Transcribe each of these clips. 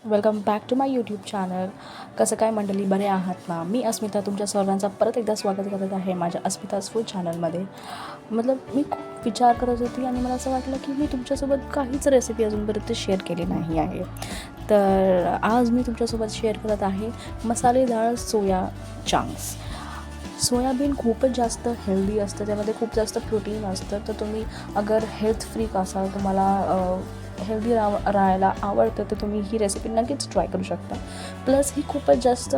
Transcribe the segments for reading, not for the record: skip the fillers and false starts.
Welcome back to my YouTube channel. कसं काय मंडळी, बरे आहात ना? मी अस्मिता तुमच्या सर्वांचा परत एकदा स्वागत करत आहे माझ्या अस्मिताज फूड चॅनलमध्ये. मी खूप विचार करत होती आणि मला असं वाटलं की मी तुमच्यासोबत काहीच रेसिपी अजूनपर्यंत शेअर केली नाही आहे. तर आज मी तुमच्यासोबत शेअर करत आहे मसालेदार सोया चंक्स. सोयाबीन खूपच जास्त हेल्दी असतं, त्यामध्ये खूप जास्त प्रोटीन असतं. तर तुम्ही अगर हेल्थ फ्रीक असाल, तुम्हाला हेल्दी राहायला आवडतं, तर तुम्ही ही रेसिपी नक्कीच ट्राय करू शकता. प्लस ही खूपच जास्त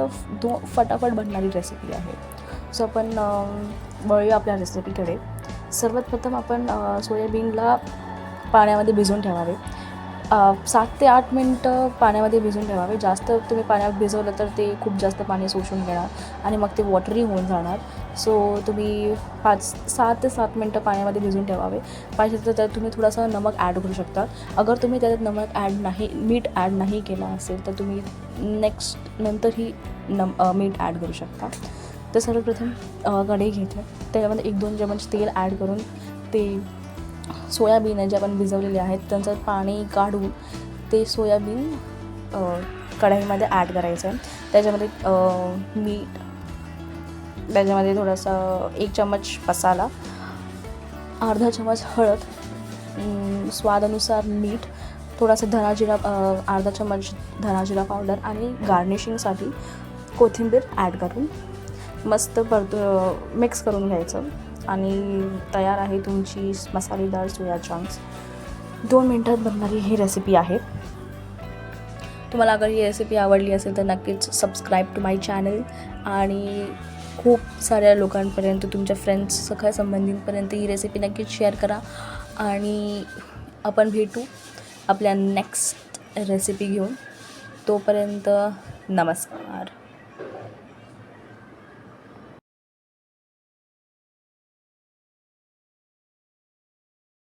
फटाफट बनणारी रेसिपी आहे. सो आपण वळूया आपल्या रेसिपीकडे. सर्वात प्रथम आपण सोयाबीनला पाण्यामध्ये भिजवून ठेवावे. 7 ते 8 मिनटं पाण्यामध्ये भिजवून ठेवावे. जास्त तुम्ही पाण्यात भिजवलं तर ते खूप जास्त पाणी शोषून घेणार आणि मग ते वॉटरी होऊन जाणार. सो तुम्ही 6 ते 7 मिनटं पाण्यामध्ये भिजवून ठेवावे. पाहिजे तर त्यात तुम्ही थोडासा नमक ॲड करू शकता. अगर तुम्ही त्याच्यात मीठ ॲड नाही केला असेल तर तुम्ही नंतरही मीठ ॲड करू शकता. तर सर्वप्रथम कढई घेते, त्याच्यामध्ये 1-2 चमच तेल ॲड करून ते सोयाबीन जे आपण भिजवलेले आहेत त्यांचं पाणी काढून ते सोयाबीन कढईमध्ये ॲड करायचं आहे. त्याच्यामध्ये मीठ, त्याच्यामध्ये थोडासा 1 चमच मसाला, अर्धा चमच हळद, स्वादानुसार मीठ, थोडासा अर्धा चमच धना पावडर आणि गार्निशिंगसाठी कोथिंबीर ॲड करून मस्त मिक्स करून घ्यायचं. आणि तयार आहे तुमची मसालेदार सोया चंक्स. 2 मिनटात बनणारी ही रेसिपी आहे. तुम्हाला अगर ही रेसिपी आवडली असेल तर नक्कीच सबस्क्राईब टू माय चॅनल आणि खूप साऱ्या लोकांपर्यंत, तुमच्या फ्रेंड्स, सगळ्या संबंधींपर्यंत ही रेसिपी नक्कीच शेअर करा. आणि आपण भेटू आपल्या नेक्स्ट रेसिपी घेऊन. तोपर्यंत नमस्कार.